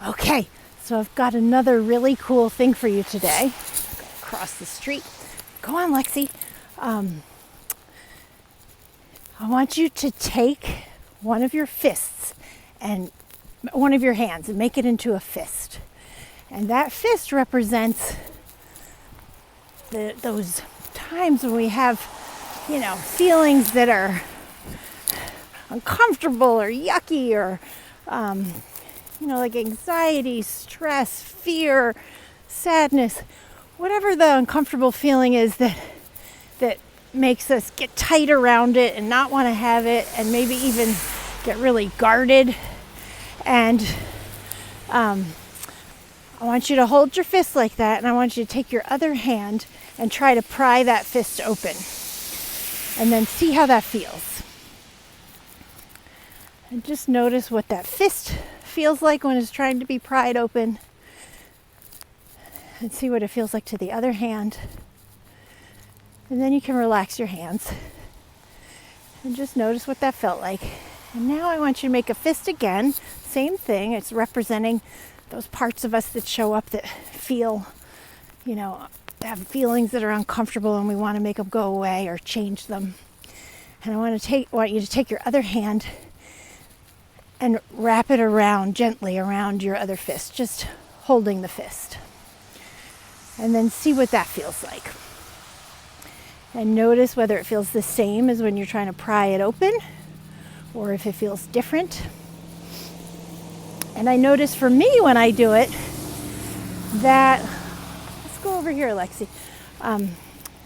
Okay, so I've got another really cool thing for you today. Across the street. Go on, Lexi. I want you to take one of your fists and one of your hands and make it into a fist. And that fist represents those times when we have, feelings that are uncomfortable or yucky or, like anxiety, stress, fear, sadness, whatever the uncomfortable feeling is that makes us get tight around it and not want to have it, and maybe even get really guarded. And I want you to hold your fist like that, and I want you to take your other hand and try to pry that fist open, and then see how that feels. And just notice what that fist feels like when it's trying to be pried open, and see what it feels like to the other hand. And then you can relax your hands and just notice what that felt like. And now I want you to make a fist again. Same thing. It's representing those parts of us that show up that feel, have feelings that are uncomfortable, and we want to make them go away or change them. And I want you to take your other hand and wrap it gently around your other fist, just holding the fist. And then see what that feels like. And notice whether it feels the same as when you're trying to pry it open, or if it feels different. And I notice for me when I do it that, let's go over here, Lexi.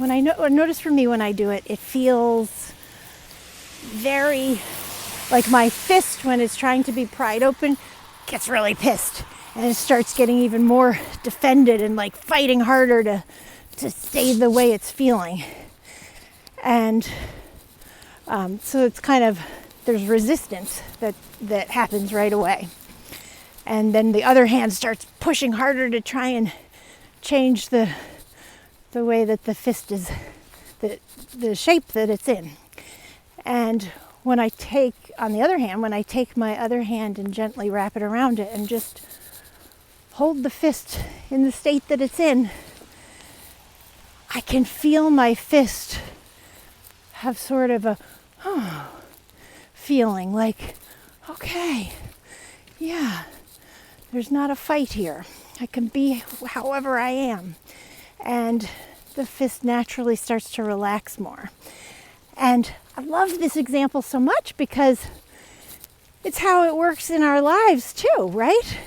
Notice for me when I do it, it feels very like my fist, when it's trying to be pried open, gets really pissed, and it starts getting even more defended and like fighting harder to stay the way it's feeling. And so it's kind of, there's resistance that happens right away. And then the other hand starts pushing harder to try and change the way that the fist is, the shape that it's in. And when I take my other hand and gently wrap it around it and just hold the fist in the state that it's in, I can feel my fist have sort of a feeling like, okay, yeah, there's not a fight here. I can be however I am. And the fist naturally starts to relax more. And I love this example so much because it's how it works in our lives too, right?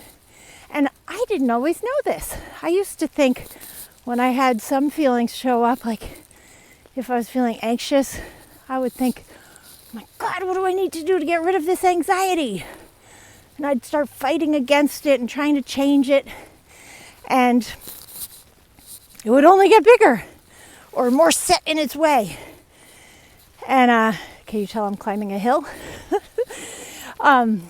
And I didn't always know this. I used to think when I had some feelings show up, like if I was feeling anxious, I would think, oh my God, what do I need to do to get rid of this anxiety? And I'd start fighting against it and trying to change it. And it would only get bigger or more set in its way. And can you tell I'm climbing a hill? And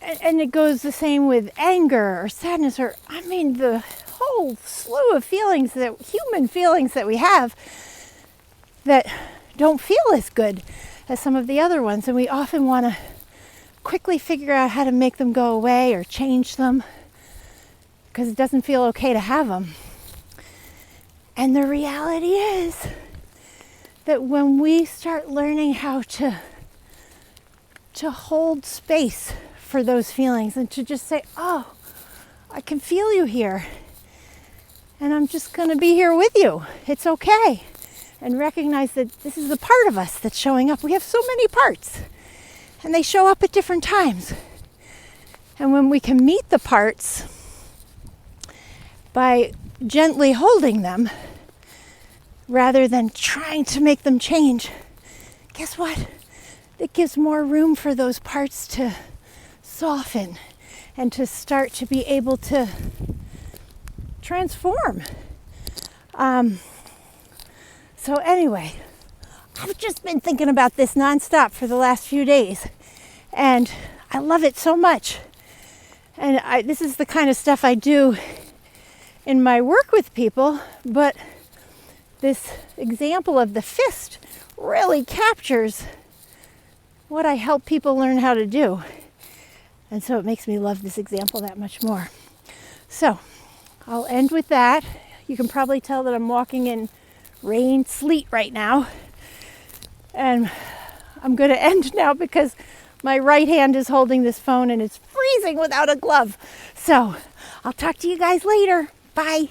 it goes the same with anger or sadness, or the whole slew of human feelings that we have that don't feel as good as some of the other ones. And we often want to quickly figure out how to make them go away or change them because it doesn't feel okay to have them. And the reality is that when we start learning how to hold space for those feelings and to just say, oh, I can feel you here, and I'm just going to be here with you. It's okay. And recognize that this is a part of us that's showing up. We have so many parts, and they show up at different times. And when we can meet the parts by gently holding them, rather than trying to make them change, guess what? It gives more room for those parts to soften and to start to be able to transform. So anyway, I've just been thinking about this nonstop for the last few days, and I love it so much. And this is the kind of stuff I do in my work with people, but this example of the fist really captures what I help people learn how to do. And so it makes me love this example that much more. So I'll end with that. You can probably tell that I'm walking in rain, sleet right now. And I'm going to end now because my right hand is holding this phone and it's freezing without a glove. So I'll talk to you guys later. Bye.